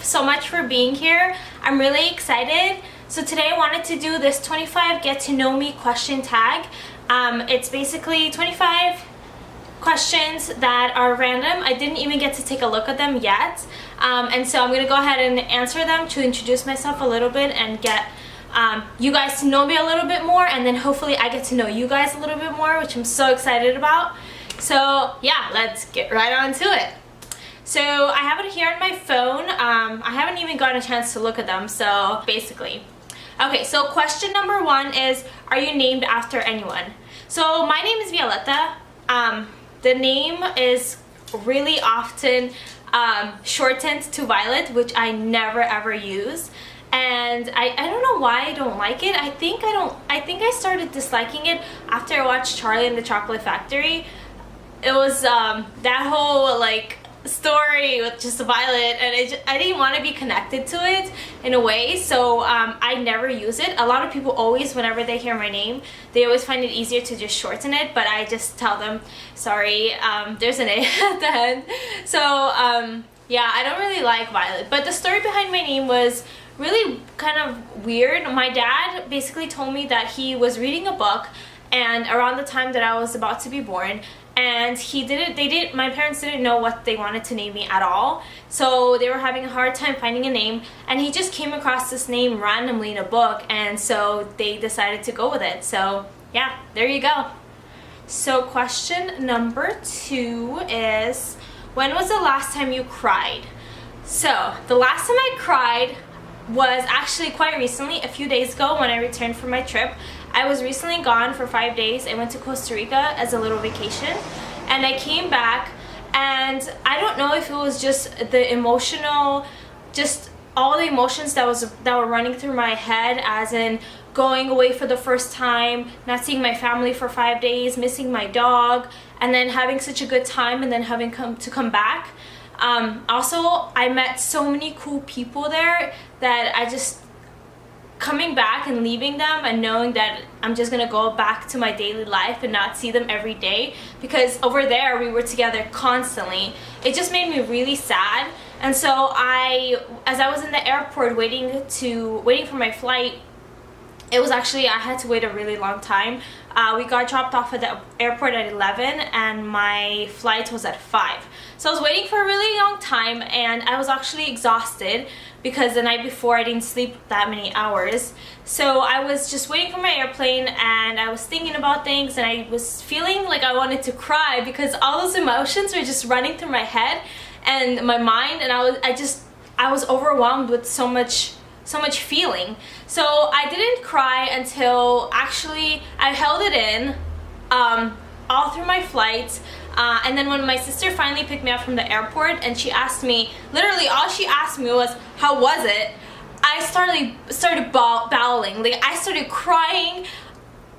so much for being here. I'm really excited. So today I wanted to do this 25 get to know me question tag. It's basically 25 questions that are random. I didn't even get to take a look at them yet. And so I'm going to go ahead and answer them to introduce myself a little bit and get you guys to know me a little bit more, and then hopefully I get to know you guys a little bit more, which I'm so excited about. So yeah, let's get right on to it. So I have it here on my phone. I haven't even gotten a chance to look at them, so basically. Okay, so question number 1 is, are you named after anyone? So my name is Violeta. The name is really often shortened to Violet, which I never ever use. And I don't know why I don't like it. I think I started disliking it after I watched Charlie and the Chocolate Factory. It was that whole like story with just Violet, and I didn't want to be connected to it in a way, so I never use it. A lot of people always, whenever they hear my name, they always find it easier to just shorten it, but I just tell them, sorry, there's an A at the end. So yeah, I don't really like Violet, but the story behind my name was really kind of weird. My dad basically told me that he was reading a book and around the time that I was about to be born, and my parents didn't know what they wanted to name me at all, so they were having a hard time finding a name, and he just came across this name randomly in a book, and so they decided to go with it. So yeah, there you go. So question number 2 is, when was the last time you cried? So the last time I cried was actually quite recently, a few days ago when I returned from my trip. I was recently gone for 5 days. I went to Costa Rica as a little vacation, and I came back, and I don't know if it was just the emotional, just all the emotions that were running through my head, as in going away for the first time, not seeing my family for 5 days, missing my dog, and then having such a good time, and then having to come back. Also, I met so many cool people there that I just, coming back and leaving them and knowing that I'm just gonna go back to my daily life and not see them every day, because over there we were together constantly, it just made me really sad. And so as I was in the airport waiting for my flight, it was actually, I had to wait a really long time. We got dropped off at the airport at 11 and my flight was at 5. So I was waiting for a really long time, and I was actually exhausted because the night before I didn't sleep that many hours. So I was just waiting for my airplane, and I was thinking about things, and I was feeling like I wanted to cry because all those emotions were just running through my head and my mind, and I was overwhelmed with so much feeling. So I didn't cry until, actually, I held it in all through my flight, and then when my sister finally picked me up from the airport, and she asked me, literally all she asked me was, how was it? I started bawling, like I started crying.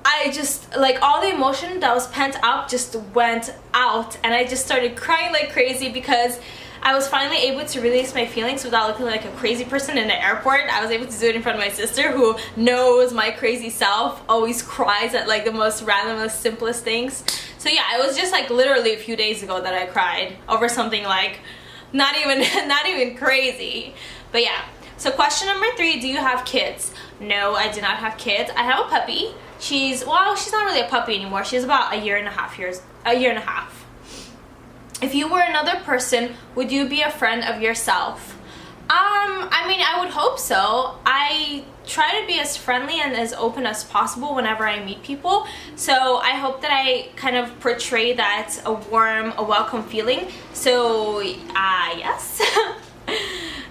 I just, like, all the emotion that was pent up just went out, and I just started crying like crazy because I was finally able to release my feelings without looking like a crazy person in the airport. I was able to do it in front of my sister, who knows my crazy self, always cries at like the most randomest, simplest things. So yeah, it was just like literally a few days ago that I cried over something like not even crazy. But yeah. So question number 3, do you have kids? No, I do not have kids. I have a puppy. She's not really a puppy anymore. She's about a year and a half. If you were another person, would you be a friend of yourself? I mean, I would hope so. I try to be as friendly and as open as possible whenever I meet people. So I hope that I kind of portray that a warm, a welcome feeling. So, yes.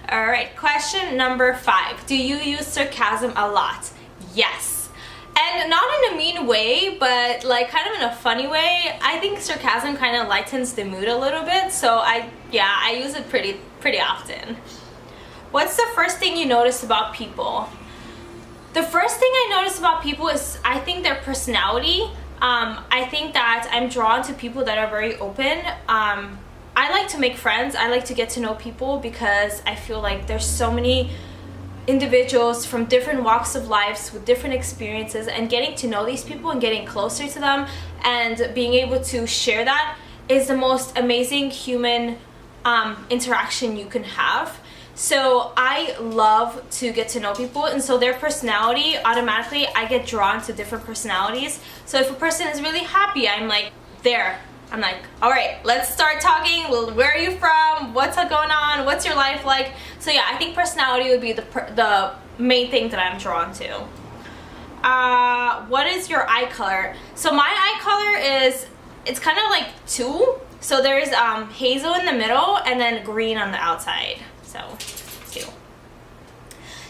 Alright, question number 5. Do you use sarcasm a lot? Yes. And not in a mean way, but like kind of in a funny way. I think sarcasm kind of lightens the mood a little bit, so I use it pretty often. What's the first thing you notice about people? The first thing I notice about people is, I think, their personality. I think that I'm drawn to people that are very open. I like to make friends. I like to get to know people because I feel like there's so many individuals from different walks of lives with different experiences, and getting to know these people and getting closer to them and being able to share that is the most amazing human interaction you can have. So I love to get to know people, and so their personality, automatically I get drawn to different personalities. So if a person is really happy, I'm like there. I'm like, all right, let's start talking. Well, where are you from? What's going on? What's your life like? So yeah, I think personality would be the main thing that I'm drawn to. What is your eye color? So my eye color is, it's kind of like two. So there's hazel in the middle and then green on the outside. So, two.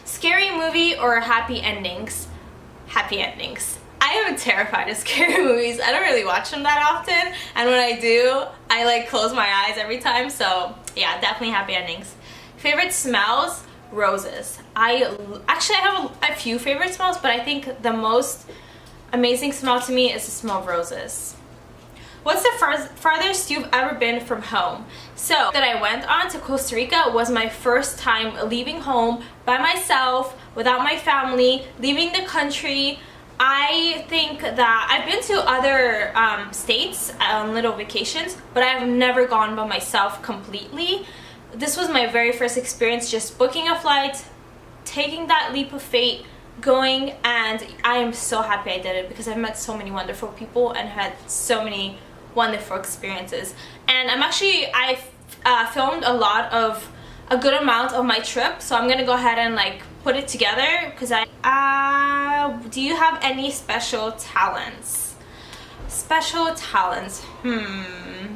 Scary movie or happy endings? Happy endings. I am terrified of scary movies. I don't really watch them that often, and when I do, I like close my eyes every time. So yeah, definitely happy endings. Favorite smells? Roses. I have a few favorite smells, but I think the most amazing smell to me is the smell of roses. What's the farthest you've ever been from home? So that I went on to Costa Rica was my first time leaving home by myself, without my family, leaving the country. I think that I've been to other states on little vacations, but I've never gone by myself completely. This was my very first experience, just booking a flight, taking that leap of faith, going, and I am so happy I did it because I've met so many wonderful people and had so many wonderful experiences. And I filmed a good amount of my trip, so I'm gonna go ahead and like put it together because do you have any special talents? Special talents, I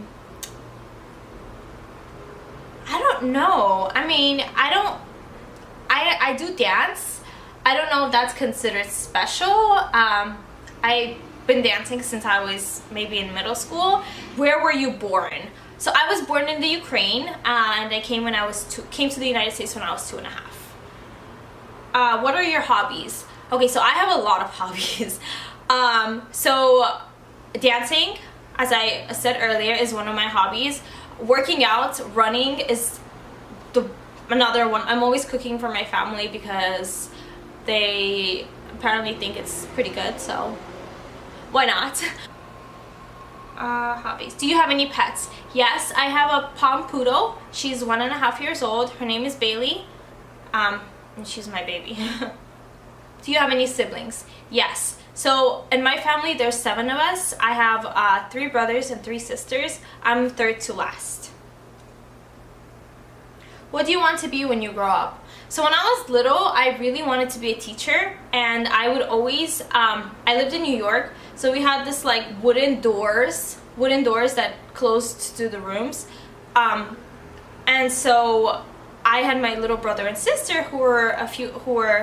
don't know. I mean, I do dance. I don't know if that's considered special. I've been dancing since I was maybe in middle school. Where were you born? So I was born in the Ukraine, and I came to the United States when I was 2.5. What are your hobbies? Okay, so I have a lot of hobbies. So dancing, as I said earlier, is one of my hobbies. Working out, running is another one. I'm always cooking for my family because they apparently think it's pretty good, so why not? Hobbies. Do you have any pets? Yes, I have a Pom Poodle. She's 1.5 years old. Her name is Bailey, and she's my baby. Do you have any siblings? Yes. So in my family, there's 7 of us. I have 3 brothers and 3 sisters. I'm third to last. What do you want to be when you grow up? So when I was little, I really wanted to be a teacher, and I would always, I lived in New York, so we had this like wooden doors that closed to the rooms, and so I had my little brother and sister who were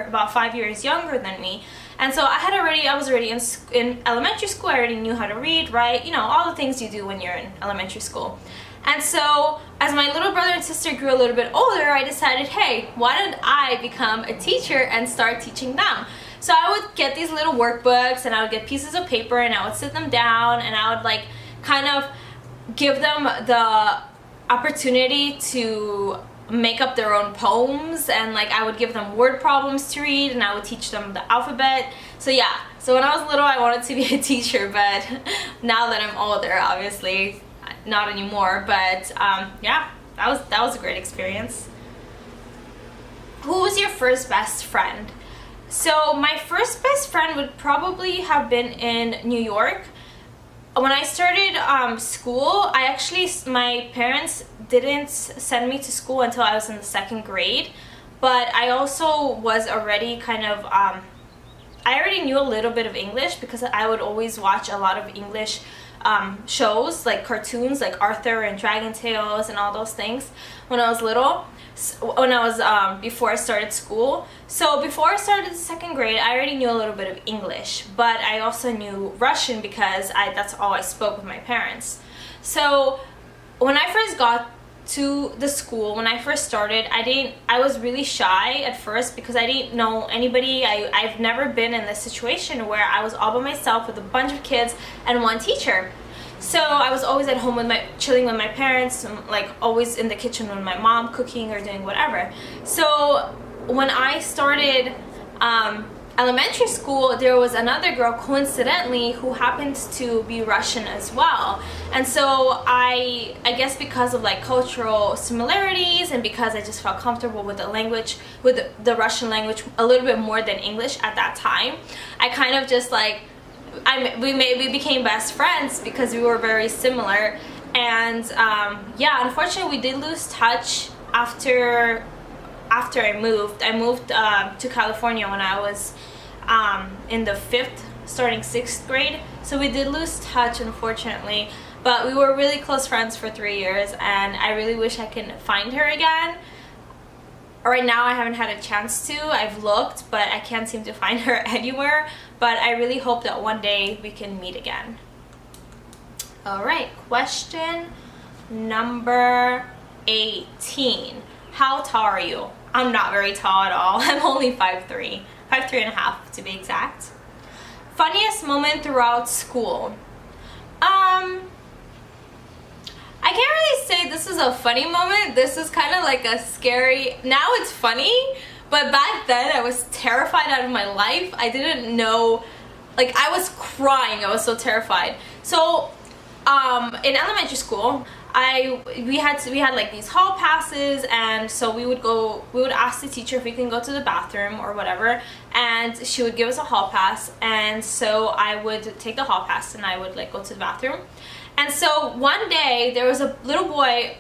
about 5 years younger than me, and so I was already in elementary school. I already knew how to read, write, you know, all the things you do when you're in elementary school. And so as my little brother and sister grew a little bit older, I decided, hey, why don't I become a teacher and start teaching them? So I would get these little workbooks, and I would get pieces of paper, and I would sit them down, and I would like kind of give them the opportunity to make up their own poems, and like I would give them word problems to read, and I would teach them the alphabet. So yeah, so when I was little, I wanted to be a teacher, but now that I'm older, obviously not anymore. But yeah, that was a great experience. Who was your first best friend? So my first best friend would probably have been in New York. When I started school, my parents didn't send me to school until I was in the 2nd grade, but I also was already kind of, I already knew a little bit of English because I would always watch a lot of English shows, like cartoons like Arthur and Dragon Tales and all those things when I was little, before I started school. So before I started the 2nd grade, I already knew a little bit of English, but I also knew Russian because that's all I spoke with my parents. So when I first got to the school, when I first started, I was really shy at first because I didn't know anybody. I've never been in this situation where I was all by myself with a bunch of kids and one teacher. So I was always at home chilling with my parents, like always in the kitchen with my mom cooking or doing whatever. So when I started elementary school, there was another girl, coincidentally, who happened to be Russian as well. And so I guess because of like cultural similarities, and because I just felt comfortable with the language, with the Russian language a little bit more than English at that time, I kind of just like, we became best friends because we were very similar. And yeah, unfortunately we did lose touch after I moved. To California when I was in the 5th, starting 6th grade. So we did lose touch, unfortunately. But we were really close friends for 3 years, and I really wish I can find her again. Right now I haven't had a chance to. I've looked, but I can't seem to find her anywhere. But I really hope that one day we can meet again. Alright, question number 18. How tall are you? I'm not very tall at all. I'm only 5'3". 5'3" and a half to be exact. Funniest moment throughout school. I can't really say this is a funny moment. This is kind of like a scary, now it's funny, but back then I was terrified out of my life. I didn't know, like I was crying. I was so terrified. So in elementary school, we had like these hall passes, and so we would ask the teacher if we can go to the bathroom or whatever, and she would give us a hall pass. And so I would take the hall pass and I would like go to the bathroom. And so one day there was a little boy,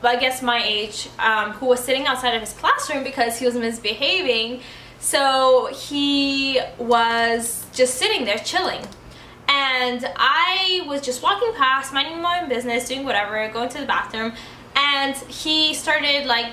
I guess my age, who was sitting outside of his classroom because he was misbehaving. So he was just sitting there chilling. And I was just walking past, minding my own business, doing whatever, going to the bathroom, and he started like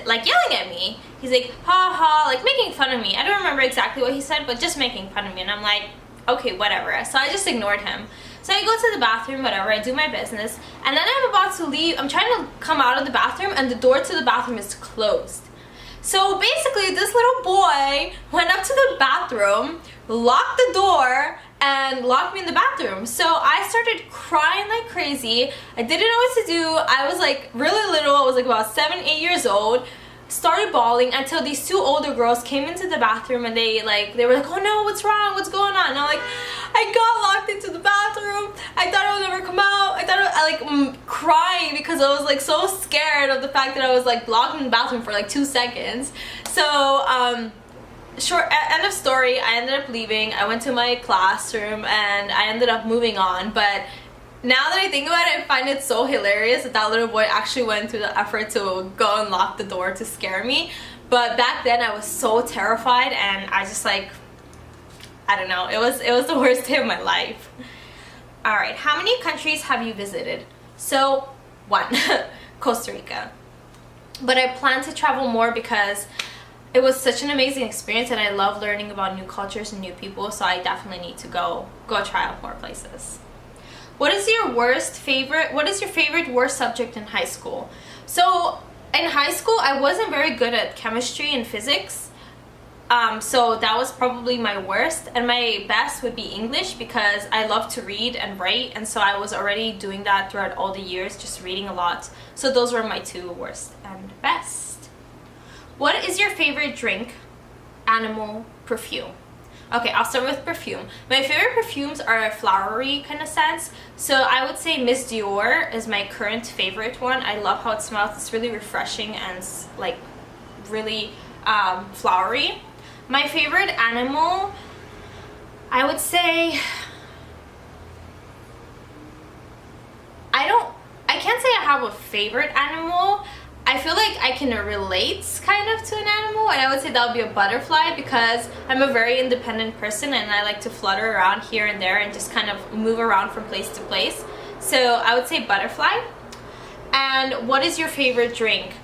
yelling at me. He's like, ha ha, like making fun of me. I don't remember exactly what he said, but just making fun of me. And I'm like, okay, whatever. So I just ignored him. So I go to the bathroom, whatever, I do my business, and then I'm about to leave. I'm trying to come out of the bathroom, and the door to the bathroom is closed. So basically, this little boy went up to the bathroom, locked the door, and locked me in the bathroom. So I started crying like crazy. I didn't know what to do. I was like really little. I was like about 7, 8 years old. Started bawling until these 2 older girls came into the bathroom, and they were like, oh no, what's wrong? What's going on? And I'm like, I got locked into the bathroom. I thought I would never come out. Crying because I was like so scared of the fact that I was like locked in the bathroom for like 2 seconds. So end of story, I ended up leaving. I went to my classroom and I ended up moving on. But now that I think about it, I find it so hilarious that that little boy actually went through the effort to go and lock the door to scare me. But back then I was so terrified, and I just like, I don't know, it was the worst day of my life. Alright, how many countries have you visited? So, 1, Costa Rica. But I plan to travel more because it was such an amazing experience, and I love learning about new cultures and new people, so I definitely need to go try out more places. What is your favorite worst subject in high school? So in high school I wasn't very good at chemistry and physics. So that was probably my worst, and my best would be English because I love to read and write, and so I was already doing that throughout all the years, just reading a lot. So those were my 2 worst and best. What is your favorite drink, animal, perfume? Okay, I'll start with perfume. My favorite perfumes are a flowery kind of sense. So I would say Miss Dior is my current favorite one. I love how it smells. It's really refreshing and like really flowery. My favorite animal, I would say, I can't say I have a favorite animal. I feel like I can relate kind of to an animal, and I would say that would be a butterfly because I'm a very independent person and I like to flutter around here and there and just kind of move around from place to place. So I would say butterfly. And what is your favorite drink?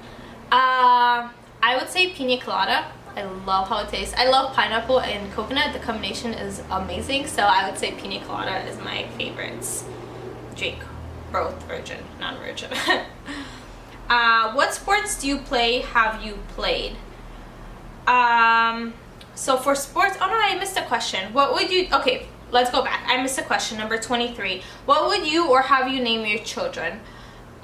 I would say pina colada. I love how it tastes. I love pineapple and coconut. The combination is amazing. So I would say pina colada is my favorite drink. Both virgin, non-virgin. What sports do you play, have you played? So for sports, oh no, I missed a question. What would you, okay, let's go back. I missed a question, number 23. What would you or have you name your children?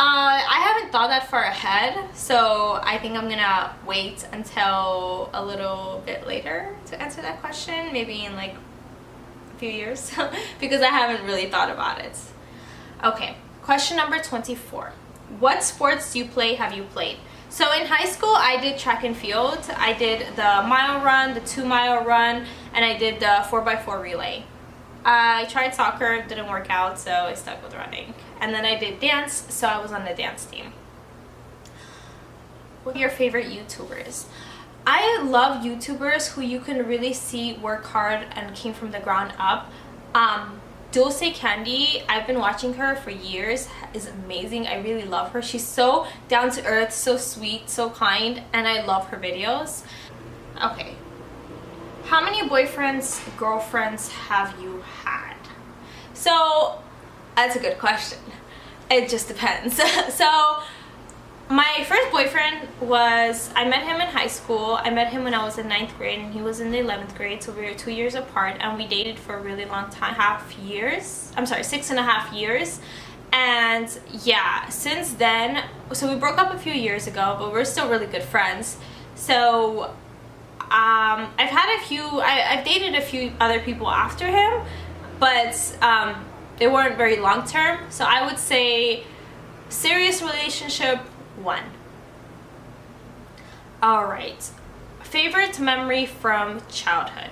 I haven't thought that far ahead, so I think I'm gonna wait until a little bit later to answer that question, maybe in like a few years, because I haven't really thought about it. Okay, question number 24. What sports have you played? So in high school, I did track and field. I did the mile run, the 2-mile run, and I did the 4x4 relay. I tried soccer, didn't work out, so I stuck with running. And then I did dance, so I was on the dance team. What are your favorite YouTubers? I love YouTubers who you can really see work hard and came from the ground up. Dulce Candy, I've been watching her for years, is amazing. I really love her. She's so down to earth, so sweet, so kind, and I love her videos. Okay. How many boyfriends, girlfriends have you had? So, that's a good question. It just depends. So, my first boyfriend I met him in high school. I met him when I was in 9th grade and he was in the 11th grade, so we were 2 years apart, and we dated for a really long time, 6.5 years. And yeah, since then, so we broke up a few years ago, but we're still really good friends. So I've dated a few other people after him, but they weren't very long term. So I would say serious relationship, 1. Alright, favorite memory from childhood.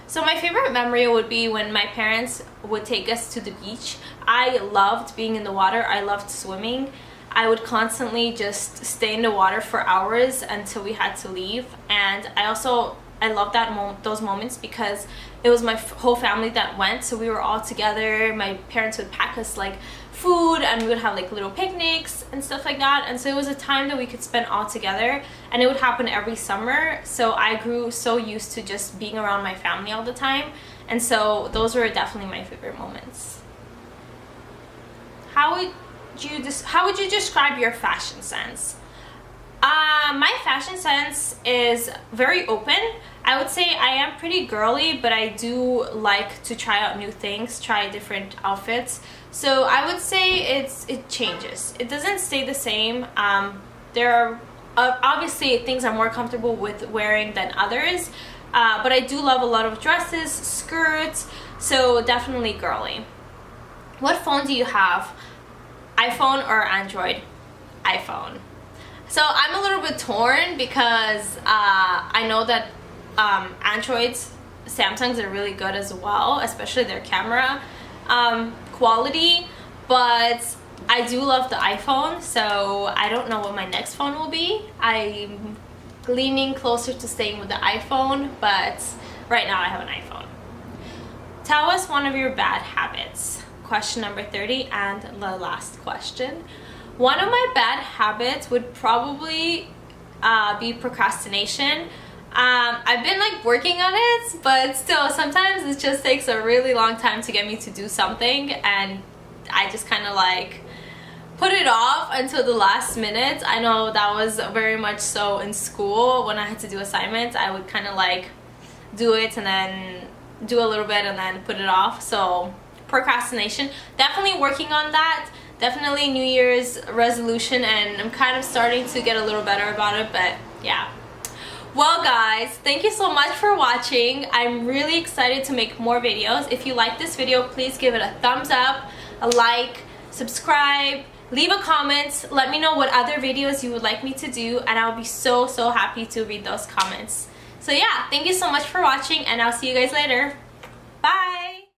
So my favorite memory would be when my parents would take us to the beach. I loved being in the water. I loved swimming. I would constantly just stay in the water for hours until we had to leave. And I love those moments because it was my whole family that went, so we were all together. My parents would pack us like food, and we would have like little picnics and stuff like that, and so it was a time that we could spend all together, and it would happen every summer. So I grew so used to just being around my family all the time, and so those were definitely my favorite moments. How would you describe your fashion sense? My fashion sense is very open. I would say I am pretty girly, but I do like to try out new things, try different outfits. So I would say it changes. It doesn't stay the same. There are obviously things I'm more comfortable with wearing than others, but I do love a lot of dresses, skirts, so definitely girly. What phone do you have? iPhone or Android? iPhone. So I'm a little bit torn because I know that Androids, Samsungs are really good as well, especially their camera quality, but I do love the iPhone, so I don't know what my next phone will be. I'm leaning closer to staying with the iPhone, but right now I have an iPhone. Tell us one of your bad habits. Question number 30 and the last question. One of my bad habits would probably be procrastination. I've been like working on it, but still sometimes it just takes a really long time to get me to do something, and I just kind of like put it off until the last minute. I know that was very much so in school when I had to do assignments. I would kind of like do it and then do a little bit and then put it off. So procrastination, definitely working on that. Definitely New Year's resolution, and I'm kind of starting to get a little better about it, but yeah. Well guys, thank you so much for watching. I'm really excited to make more videos. If you like this video, please give it a thumbs up, a like, subscribe, leave a comment, let me know what other videos you would like me to do, and I'll be so happy to read those comments. So yeah, thank you so much for watching, and I'll see you guys later. Bye!